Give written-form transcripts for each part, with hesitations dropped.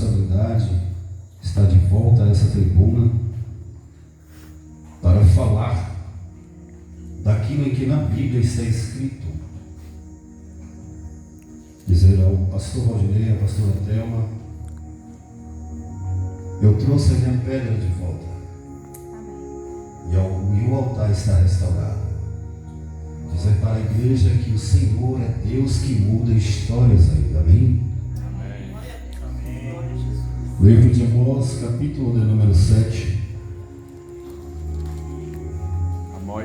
responsabilidade está de volta a essa tribuna para falar daquilo em que na Bíblia está escrito. Dizer ao pastor Valdinei, à pastora Thelma, eu trouxe a minha pedra de volta. E o altar está restaurado. Dizer para a igreja que o Senhor é Deus que muda histórias ainda. Amém? Amém. Livro de Amós, capítulo de número 7.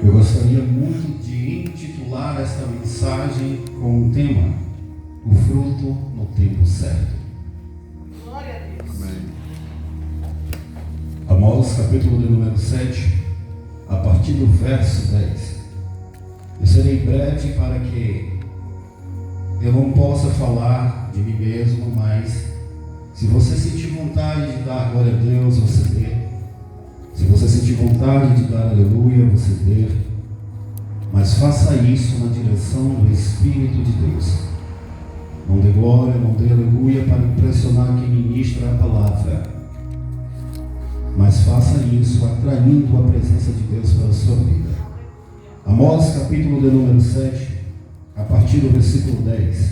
Eu gostaria muito de intitular esta mensagem com o tema: o fruto no tempo certo. Glória a Deus. Amém. Amós, capítulo de número 7, a partir do verso 10. Eu serei breve para que eu não possa falar de mim mesmo, mas se você sentir vontade de dar glória a Deus, você dê. Se você sentir vontade de dar aleluia, você dê. Mas faça isso na direção do Espírito de Deus. Não dê glória, não dê aleluia para impressionar quem ministra a palavra. Mas faça isso atraindo a presença de Deus para a sua vida. Amós, capítulo de número 7, a partir do versículo 10.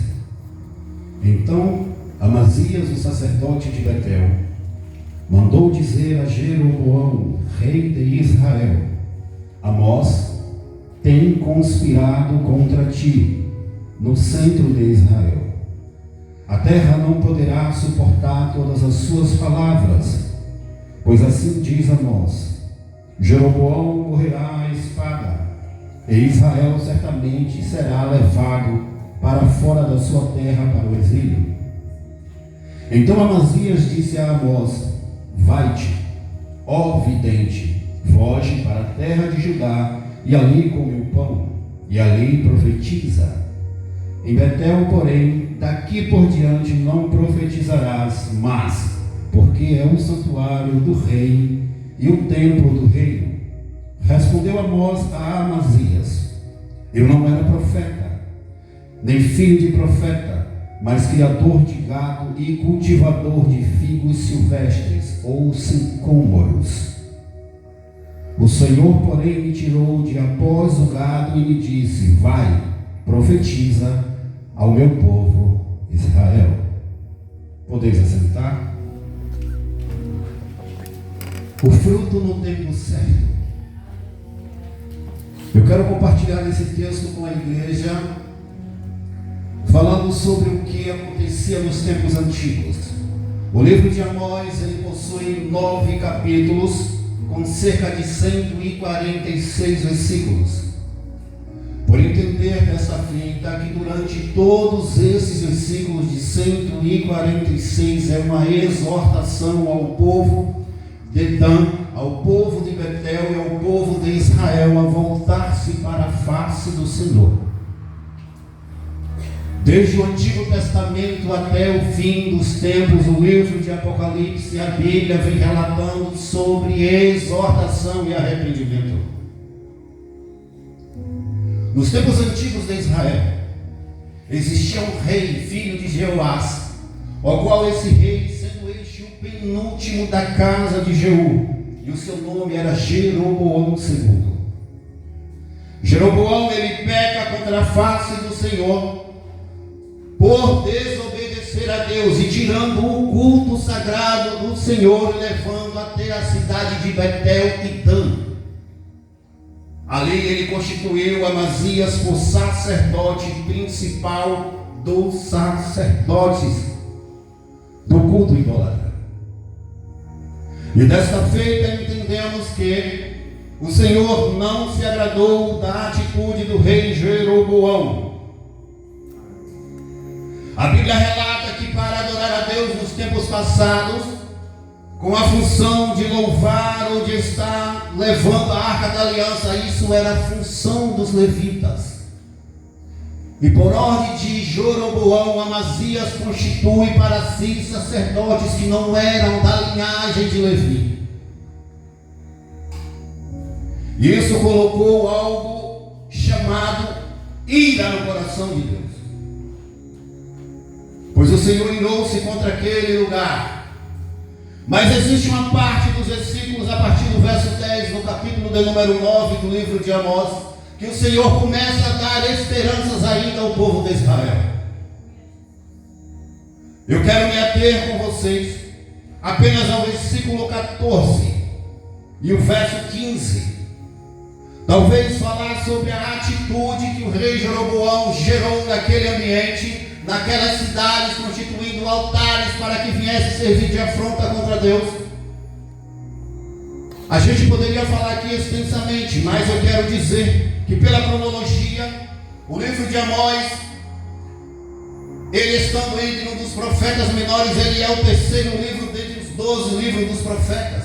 Então Amazias, o sacerdote de Betel, mandou dizer a Jeroboão, rei de Israel: Amós tem conspirado contra ti no centro de Israel. A terra não poderá suportar todas as suas palavras, pois assim diz Amós: Jeroboão morrerá à espada, e Israel certamente será levado para fora da sua terra para o exílio. Então Amazias disse a Amós: Vai-te, ó vidente, foge para a terra de Judá, e ali come o pão, e ali profetiza. Em Betel, porém, daqui por diante não profetizarás mais, porque é o santuário do rei e o templo do reino. Respondeu Amós a Amazias: Eu não era profeta, nem filho de profeta, mas criador de gado e cultivador de figos silvestres ou sicômoros. O Senhor, porém, me tirou de após o gado e me disse: Vai, profetiza ao meu povo Israel. Podeis assentar? O fruto no tempo certo. Eu quero compartilhar esse texto com a igreja, falando sobre o que acontecia nos tempos antigos. O livro de Amós, ele possui 9 capítulos, com cerca de 146 versículos. Por entender dessa feita que durante todos esses versículos de 146 é uma exortação ao povo de Dan, ao povo de Betel e ao povo de Israel a voltar-se para a face do Senhor. Desde o Antigo Testamento até o fim dos tempos, o livro de Apocalipse e a Bíblia vem relatando sobre exortação e arrependimento. Nos tempos antigos de Israel, existia um rei, filho de Jeoás, ao qual esse rei, sendo este o penúltimo da casa de Jeú, e o seu nome era Jeroboão II. Jeroboão, ele peca contra a face do Senhor, por desobedecer a Deus e tirando o culto sagrado do Senhor, levando até a cidade de Betel e Dan. Ali ele constituiu Amazias por sacerdote principal dos sacerdotes do culto idólatra. E desta feita entendemos que o Senhor não se agradou da atitude do rei Jeroboão. A Bíblia relata que para adorar a Deus nos tempos passados, com a função de louvar ou de estar levando a arca da aliança, isso era a função dos levitas. E por ordem de Jeroboão, Amazias constitui para si sacerdotes que não eram da linhagem de Levi. E isso colocou algo chamado ira no coração de Deus. Pois o Senhor irou-se contra aquele lugar Mas existe uma parte dos versículos a partir do verso 10, no capítulo de número 9 do livro de Amós, que o Senhor começa a dar esperanças ainda ao povo de Israel. Eu quero me ater com vocês apenas ao versículo 14 e o verso 15. Talvez falar sobre a atitude que o rei Jeroboão gerou naquele ambiente, naquelas cidades, constituindo altares para que viesse servir de afronta contra Deus. A gente poderia falar aqui extensamente, mas eu quero dizer que pela cronologia, o livro de Amós, ele estando entre um dos profetas menores, ele é o terceiro livro dentre os 12 livros dos profetas,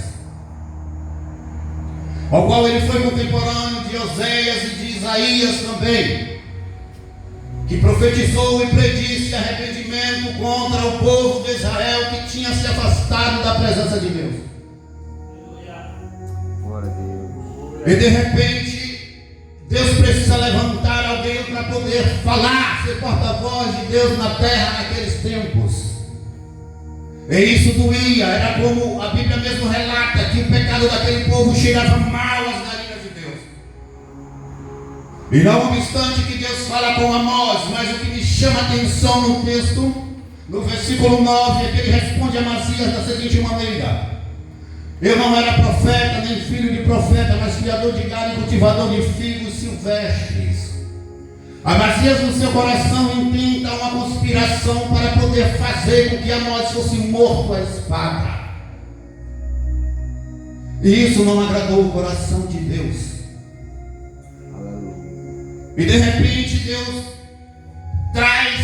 ao qual ele foi contemporâneo de Oséias e de Isaías também, que profetizou e predisse arrependimento contra o povo de Israel que tinha se afastado da presença de Deus. E de repente, Deus precisa levantar alguém para poder falar, ser porta-voz de Deus na terra naqueles tempos. E isso doía, era como a Bíblia mesmo relata, que o pecado daquele povo cheirava mal às narinas de Deus. E não obstante que Deus fala com Amós, mas o que me chama a atenção no texto, no versículo 9, é que ele responde a Amazias da seguinte maneira: eu não era profeta, nem filho de profeta, mas criador de gado e cultivador de figos silvestres. Amazias no seu coração intenta uma conspiração para poder fazer com que Amós fosse morto à espada. E isso não agradou o coração de Deus. E de repente Deus traz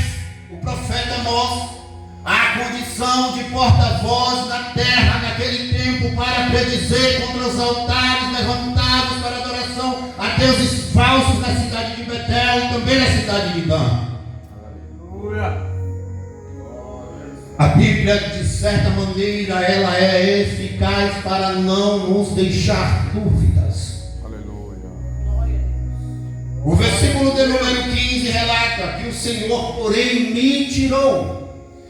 o profeta Amós à condição de porta-voz da terra naquele tempo para predizer contra os altares levantados para adoração a deuses falsos na cidade de Betel e também na cidade de Dan. A Bíblia, de certa maneira, ela é eficaz para não nos deixar dúvidas. O versículo de número 15 relata que o Senhor, porém, me tirou.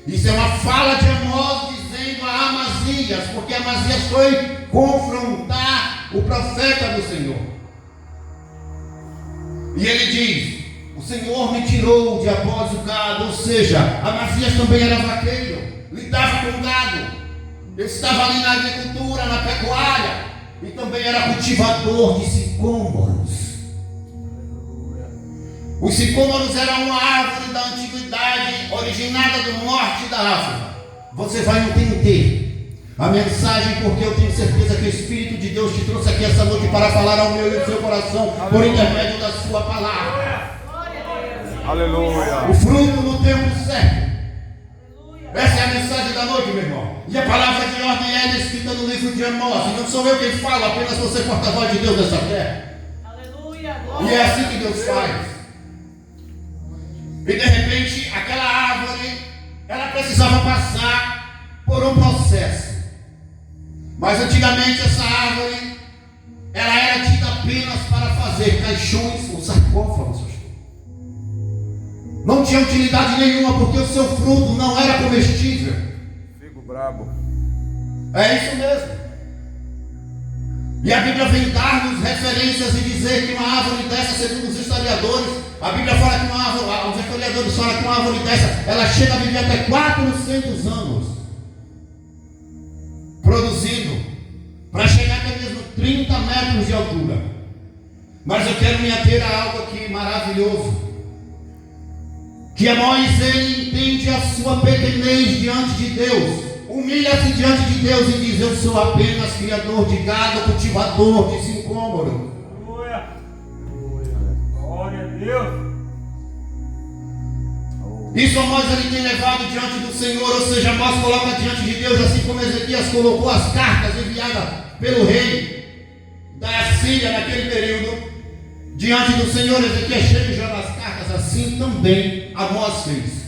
Isso é uma fala de Amós dizendo a Amazias, porque Amazias foi confrontar o profeta do Senhor. E ele diz: o Senhor me tirou de após o gado. Ou seja, Amazias também era vaqueiro, lidava com gado, ele estava ali na agricultura, na pecuária, e também era cultivador de sicômoros. Os sicômoros eram uma árvore da antiguidade, originada do norte da África. Você vai entender a mensagem, porque eu tenho certeza que o Espírito de Deus te trouxe aqui essa noite para falar ao meu e ao seu coração, por intermédio da sua palavra. Aleluia. O fruto no tempo certo. Essa é a mensagem da noite, meu irmão. E a palavra de ordem é descrita no livro de Amós. E não sou eu quem fala, apenas você, porta-voz de Deus nessa terra. Aleluia. E é assim que Deus faz. E de repente, aquela árvore, ela precisava passar por um processo. Mas antigamente essa árvore, ela era tida apenas para fazer caixões ou sarcófagos. Não tinha utilidade nenhuma, porque o seu fruto não era comestível. Fico brabo. É isso mesmo. E a Bíblia vem dar-nos referências e dizer que uma árvore dessa, segundo os historiadores, a Bíblia fala que uma árvore, os historiadores falam que uma árvore dessa, ela chega a viver até 400 anos, produzindo, para chegar até mesmo 30 metros de altura. Mas eu quero me ater a algo aqui maravilhoso, que Amós, ele entende a sua pequenez diante de Deus, humilha-se diante de Deus e diz: eu sou apenas criador de gado, cultivador de sicômoro. Glória a Deus. Isso Amós ele tem levado diante do Senhor, ou seja, Amós coloca diante de Deus, assim como Ezequias colocou as cartas enviadas pelo rei da Assíria naquele período diante do Senhor. Ezequias chega e joga as cartas, assim também Amós fez.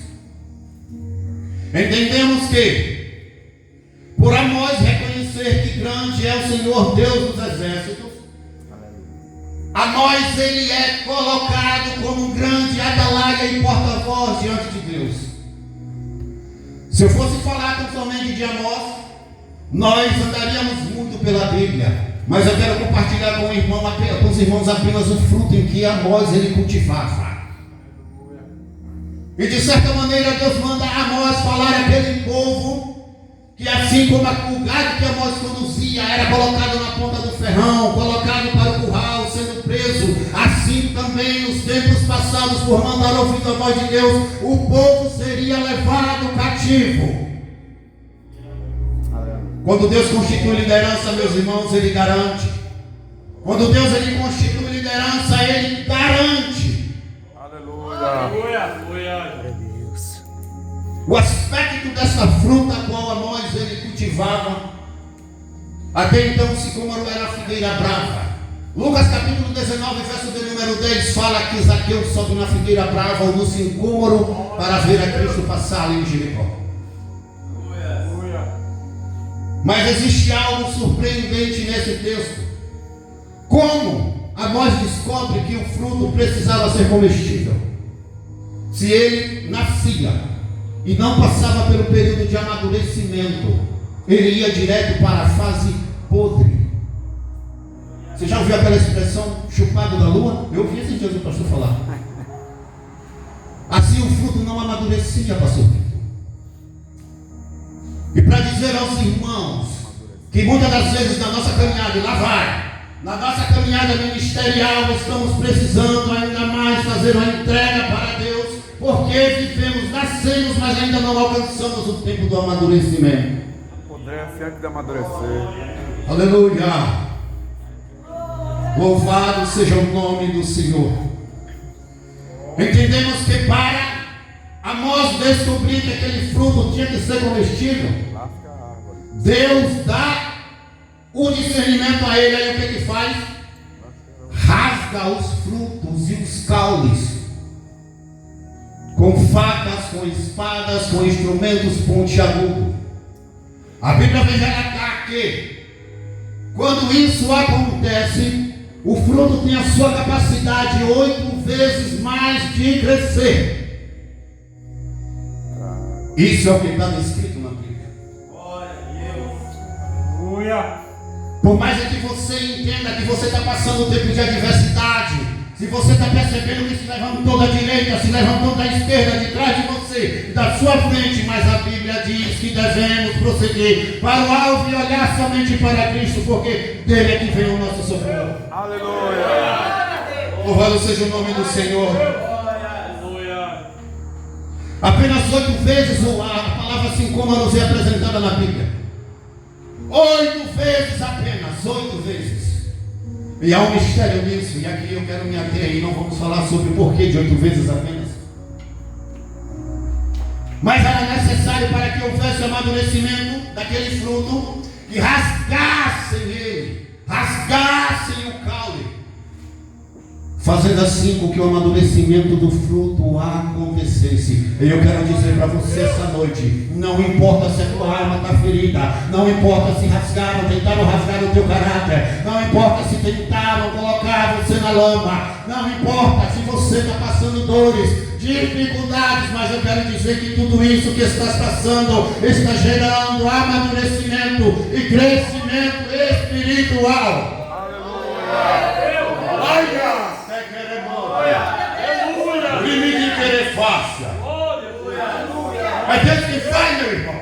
Entendemos que por Amós reconhecer que grande é o Senhor Deus dos exércitos, Amós ele é colocado como um grande atalaia e porta-voz diante de Deus. Se eu fosse falar tão somente de Amós, Nós andaríamos muito pela Bíblia, mas eu quero compartilhar com os irmãos apenas o fruto em que Amós ele cultivava. E de certa maneira Deus manda Amós falar àquele povo que assim como o gado que Amós conduzia era colocado na ponta do ferrão, colocado para o curral, sendo preso, assim também nos tempos passados, por mandar ouvir a voz de Deus, o povo seria levado cativo. Quando Deus constitui liderança, meus irmãos, Ele garante. Quando Deus ele constitui liderança, Ele garante. Aleluia. O aspecto dessa fruta a qual Amós ele cultivava, até então o sicômoro era a figueira brava. Lucas capítulo 19, verso de número 10, fala que Zaqueu sobe na figueira brava ou no sicômoro para ver a Cristo passar ali em Jericó. Mas existe algo surpreendente nesse texto. Como Amós descobre que o fruto precisava ser comestível? Se ele nascia e não passava pelo período de amadurecimento, ele ia direto para a fase podre. Você já ouviu aquela expressão chupado da lua? Eu ouvi esse dia o pastor falar. Assim o fruto não amadurecia, pastor. E para dizer aos irmãos que muitas das vezes na nossa caminhada, e lá vai, na nossa caminhada ministerial, estamos precisando ainda mais fazer uma entrega para Deus, porque vivemos, nascemos, mas ainda não alcançamos o tempo do amadurecimento. Pudesse antes de amadurecer. Aleluia! Louvado seja o nome do Senhor. Entendemos que para Amós descobrir que aquele fruto tinha que ser comestível, Deus dá o discernimento a ele. Aí o que ele faz? Rasga os frutos e os caules com facas, com espadas, com instrumentos pontiagudos. A Bíblia vem relatar que quando isso acontece, o fruto tem a sua capacidade 8 vezes mais de crescer. Isso é o que está descrito na Bíblia. Aleluia. Por mais que você entenda que você está passando um tempo de adversidade, se você está percebendo que se levantou da direita, se levantou da esquerda, de trás de você, da sua frente, mas a Bíblia diz que devemos prosseguir para o alvo e olhar somente para Cristo, porque dele é que vem o nosso socorro. Aleluia. Louvado seja o nome do Senhor. Apenas 8 vezes a palavra sicômoro é apresentada na Bíblia. 8 vezes apenas, 8 vezes. E há um mistério nisso, e aqui eu quero me ater e não vamos falar sobre o porquê de 8 vezes apenas. Mas era necessário para que houvesse amadurecimento daquele fruto e rasgassem ele, rasgassem o caule, fazendo assim com que o amadurecimento do fruto acontecesse. E eu quero dizer para você essa noite, não importa se a tua alma está ferida, não importa se rasgaram, tentaram rasgar o teu caráter, não importa se tentaram colocar você na lama, não importa se você está passando dores, dificuldades, mas eu quero dizer que tudo isso que estás passando está gerando amadurecimento e crescimento espiritual. Olha! Limite querer fácil. Mas Deus que faz, meu irmão.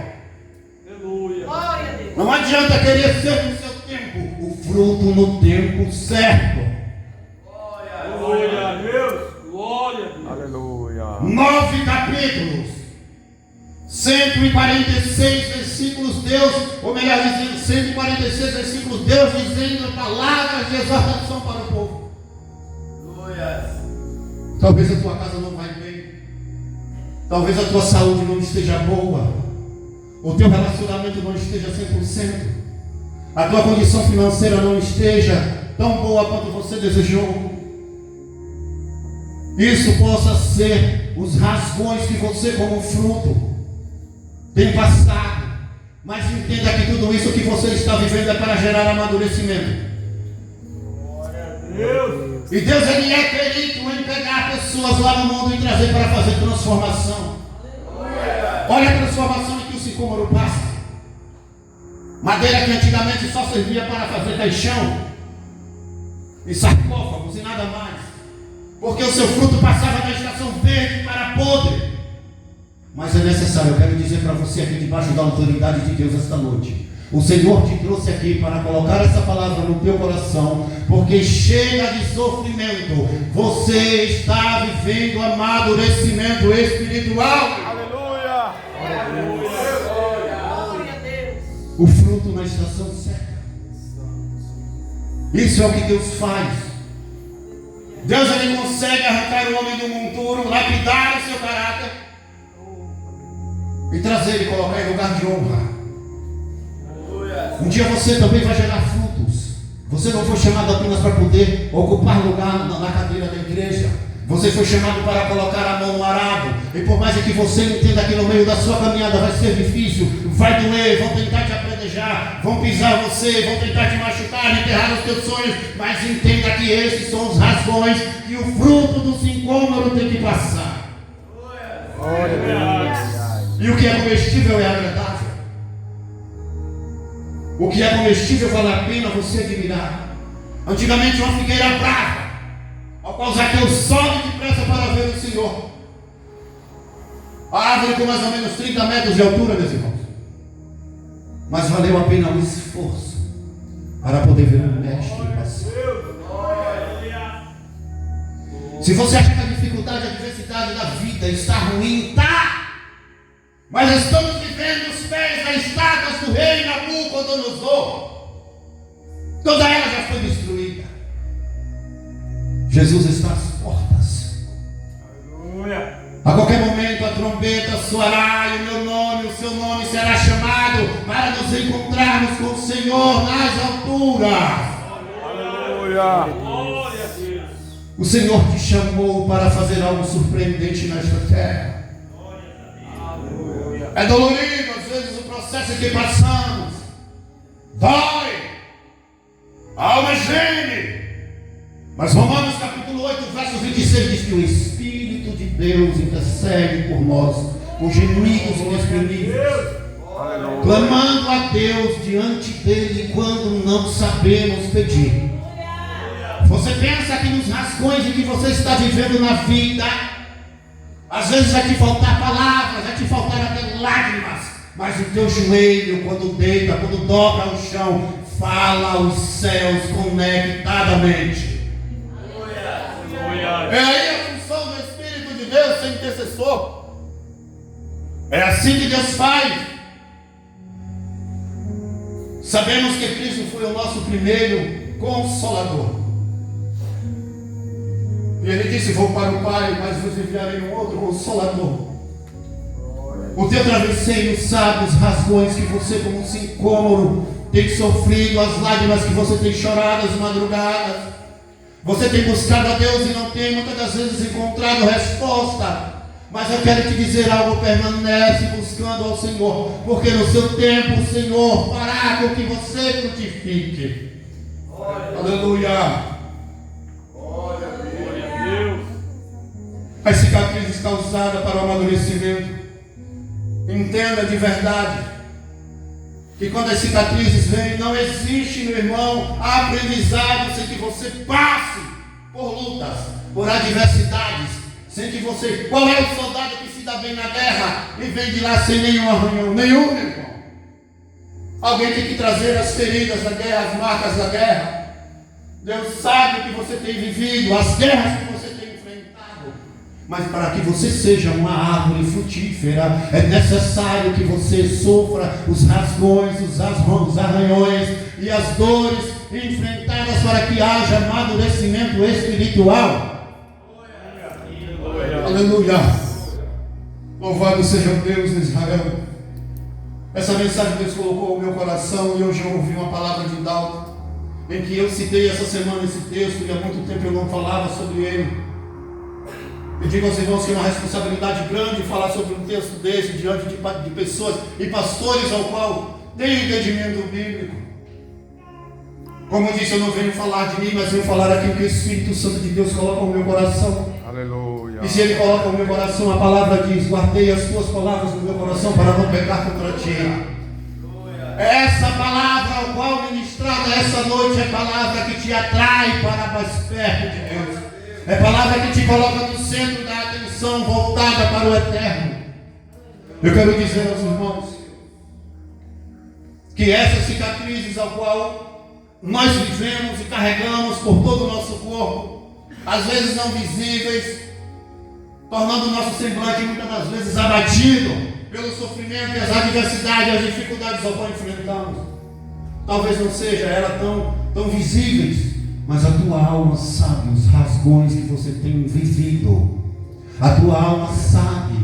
Não adianta querer ser no seu tempo, o fruto no tempo certo. Glória a Deus. Glória a Deus. Aleluia. 9 capítulos, 146 versículos, Deus, ou melhor dizendo, 146 versículos, Deus dizendo palavras de exortação para o povo. Talvez a tua casa não vai bem, talvez a tua saúde não esteja boa, o teu relacionamento não esteja 100%, a tua condição financeira não esteja tão boa quanto você desejou. Isso possa ser os rasgões que você como fruto tem passado, mas entenda que tudo isso que você está vivendo é para gerar amadurecimento. Glória a Deus. E Deus ele é perito em pegar pessoas lá no mundo e trazer para fazer transformação. Olha a transformação que o sicômoro passa. Madeira que antigamente só servia para fazer caixão e sarcófagos e nada mais, porque o seu fruto passava da estação verde para podre. Mas é necessário, eu quero dizer para você aqui debaixo da autoridade de Deus esta noite, o Senhor te trouxe aqui para colocar essa palavra no teu coração, porque chega de sofrimento, você está vivendo amadurecimento espiritual. Aleluia. Glória a Deus. O fruto na estação certa. Isso é o que Deus faz. Deus, ele consegue arrancar o homem do monturo, lapidar o seu caráter e trazer ele e colocar em lugar de honra. Um dia você também vai gerar frutos. Você não foi chamado apenas para poder ocupar lugar na cadeira da igreja. Você foi chamado para colocar a mão no arado. E por mais que você entenda que no meio da sua caminhada vai ser difícil, vai doer, vão tentar te apredejar, vão pisar você, vão tentar te machucar, enterrar os teus sonhos, mas entenda que esses são os rasgões que o fruto do sincômoro tem que passar. E o que é comestível é agradável. O que é comestível vale a pena você admirar. Antigamente uma figueira brava, ao qual Zaqueu sobe depressa para ver o Senhor. A árvore com mais ou menos 30 metros de altura, meus irmãos. Mas valeu a pena o esforço para poder ver o mestre passar. Se você acha que a dificuldade, a adversidade da vida está ruim, tá? Mas estamos vivendo os pés das estátuas do rei Nabucodonosor. Toda ela já foi destruída. Jesus está às portas. Aleluia. A qualquer momento a trombeta soará e o meu nome, o seu nome será chamado para nos encontrarmos com o Senhor nas alturas. Aleluia. Glória a Deus. O Senhor te chamou para fazer algo surpreendente nesta terra. É dolorido às vezes o processo que passamos. Dói. A alma geme. Mas Romanos capítulo 8, verso 26 diz que o Espírito de Deus intercede por nós com gemidos inexprimíveis, clamando a Deus diante dele quando não sabemos pedir. Você pensa que nos rasgões em que você está vivendo na vida, às vezes vai te faltar palavras, vai te faltar até lágrimas, mas o teu joelho, quando deita, quando dobra ao chão, fala aos céus conectadamente. É aí a função do Espírito de Deus ser intercessor. É assim que Deus faz. Sabemos que Cristo foi o nosso primeiro consolador. E ele disse: vou para o Pai, mas vos enviarei um outro consolador. O teu travesseiro sabe os rasgões que você, como um sincômoro, tem sofrido, as lágrimas que você tem chorado as madrugadas. Você tem buscado a Deus e não tem muitas das vezes encontrado resposta. Mas eu quero te dizer algo: permanece buscando ao Senhor, porque no seu tempo o Senhor fará com que você frutifique. Aleluia. As cicatrizes causadas para o amadurecimento. Entenda de verdade que quando as cicatrizes vêm, não existe, meu irmão, aprendizado sem que você passe por lutas, por adversidades, sem que você... Qual é o soldado que se dá bem na guerra e vem de lá sem nenhum arranhão? Nenhum, meu irmão. Alguém tem que trazer as feridas da guerra, as marcas da guerra. Deus sabe o que você tem vivido, as guerras que você tem enfrentado. Mas para que você seja uma árvore frutífera, é necessário que você sofra os rasgões, os arranhões e as dores enfrentadas para que haja amadurecimento espiritual. Aleluia. Louvado seja Deus em Israel. Essa mensagem Deus colocou no meu coração e hoje eu ouvi uma palavra de Dalton, em que eu citei essa semana esse texto e há muito tempo eu não falava sobre ele. Eu digo aos irmãos que é uma responsabilidade grande falar sobre um texto desse diante de pessoas e pastores ao qual tem entendimento bíblico. Como eu disse, eu não venho falar de mim, mas venho falar aquilo que o Espírito Santo de Deus coloca no meu coração. Aleluia. E se Ele coloca no meu coração, a palavra diz: guardei as tuas palavras no meu coração para não pecar contra ti. Essa palavra ao qual ministrada essa noite é palavra que te atrai para mais perto de Deus. É palavra que te coloca no centro da atenção voltada para o eterno. Eu quero dizer aos irmãos que essas cicatrizes ao qual nós vivemos e carregamos por todo o nosso corpo, às vezes não visíveis, tornando o nosso semblante muitas das vezes abatido pelo sofrimento e as adversidades e as dificuldades ao qual enfrentamos. Talvez não seja ela tão visíveis, mas a tua alma sabe os rasgões que você tem vivido. A tua alma sabe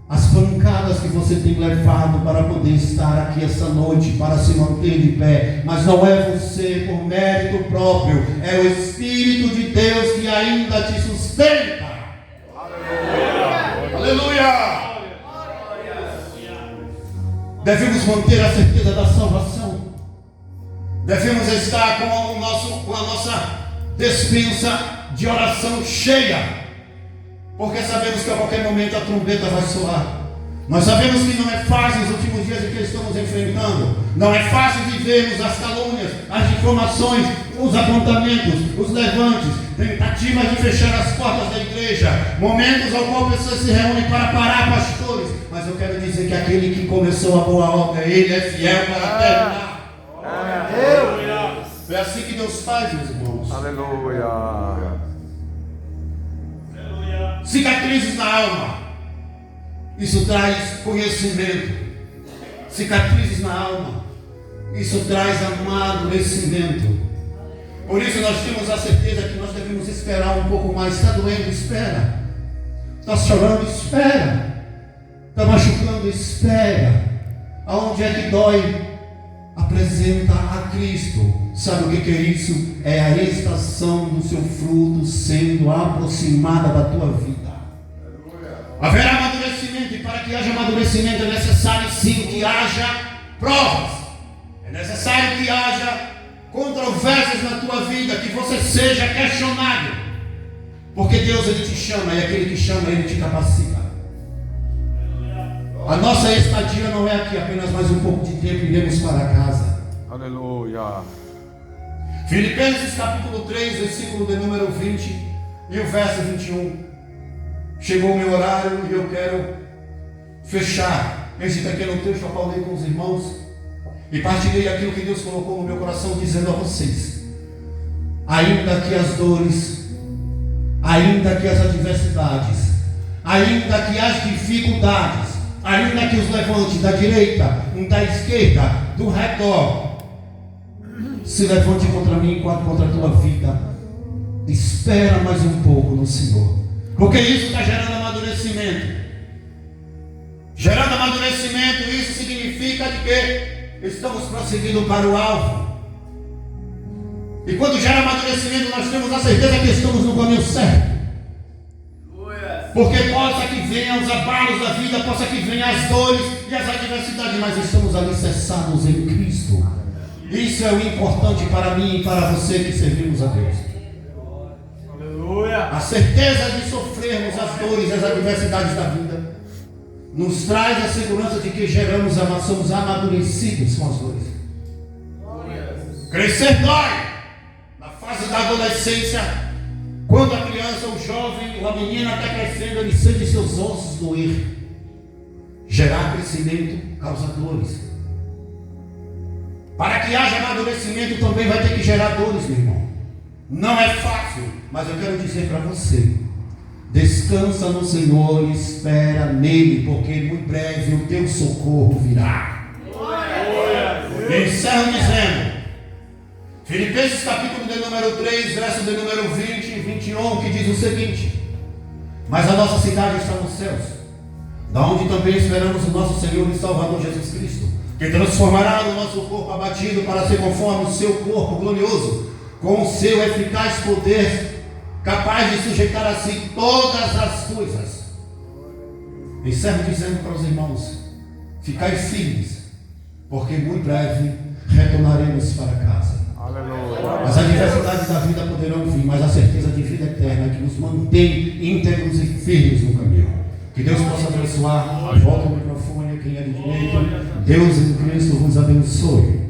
as pancadas que você tem levado para poder estar aqui essa noite, para se manter de pé. Mas não é você por mérito próprio, é o Espírito de Deus que ainda te sustenta. Aleluia! Aleluia! Devemos manter a certeza da salvação. Devemos estar com a nossa despensa de oração cheia, porque sabemos que a qualquer momento a trombeta vai soar. Nós sabemos que não é fácil os últimos dias em que estamos enfrentando. Não é fácil vivermos as calúnias, as difamações, os apontamentos, os levantes, tentativas de fechar as portas da igreja, momentos ao qual pessoas se reúnem para parar pastores. Mas eu quero dizer que aquele que começou a boa obra, ele é fiel para terminar. É assim que Deus faz, meus irmãos. Aleluia. Cicatrizes na alma, isso traz conhecimento. Cicatrizes na alma, isso traz amadurecimento. Por isso nós temos a certeza que nós devemos esperar um pouco mais. Está doendo? Espera. Está chorando? Espera. Está machucando? Espera. Aonde é que dói? Apresenta a Cristo. Sabe o que é isso? É a estação do seu fruto sendo aproximada da tua vida. Haverá amadurecimento, e para que haja amadurecimento é necessário sim que haja provas. É necessário que haja controvérsias na tua vida, que você seja questionado. Porque Deus, Ele te chama, e aquele que chama, Ele te capacita. A nossa estadia não é aqui apenas mais um pouco de tempo e iremos para casa. Aleluia. Filipenses capítulo 3, versículo de número 20 e o verso 21. Chegou o meu horário e eu quero fechar esse pequeno texto ao qual dei com os irmãos e partilhei aquilo que Deus colocou no meu coração, dizendo a vocês: ainda que as dores, ainda que as adversidades, ainda que as dificuldades, ainda que os levantes da direita, da esquerda, do redor se levante contra mim, contra a tua vida, espera mais um pouco no Senhor, porque isso está gerando amadurecimento. Gerando amadurecimento, isso significa de que estamos prosseguindo para o alvo. E quando gera amadurecimento, nós temos a certeza que estamos no caminho certo. Porque possa que venham os abalos da vida, possa que venham as dores e as adversidades, mas estamos alicerçados em Cristo. Isso é o importante para mim e para você que servimos a Deus. Aleluia. A certeza de sofrermos as dores e as adversidades da vida nos traz a segurança de que somos amadurecidos com as dores. Crescer dói. Na fase da adolescência, quando a criança, o jovem, ou a menina está crescendo, ele sente seus ossos doer. Gerar crescimento causa dores. Para que haja amadurecimento também vai ter que gerar dores, meu irmão. Não é fácil, mas eu quero dizer para você: descansa no Senhor e espera nele, porque muito breve o teu socorro virá. E encerro dizendo, Filipenses capítulo de número 3, verso de número 20 e 21, que diz o seguinte: mas a nossa cidade está nos céus, da onde também esperamos o nosso Senhor e Salvador Jesus Cristo, que transformará o nosso corpo abatido para ser conforme o seu corpo glorioso, com o seu eficaz poder, capaz de sujeitar a si todas as coisas. Encerro dizendo para os irmãos: ficai firmes, porque muito breve retornaremos para casa. Aleluia. As adversidades da vida poderão vir, mas a certeza de vida eterna é que nos mantém íntegros e firmes no caminho. Que Deus possa abençoar. Volta o microfone, quem é de direito. Deus em Cristo vos abençoe.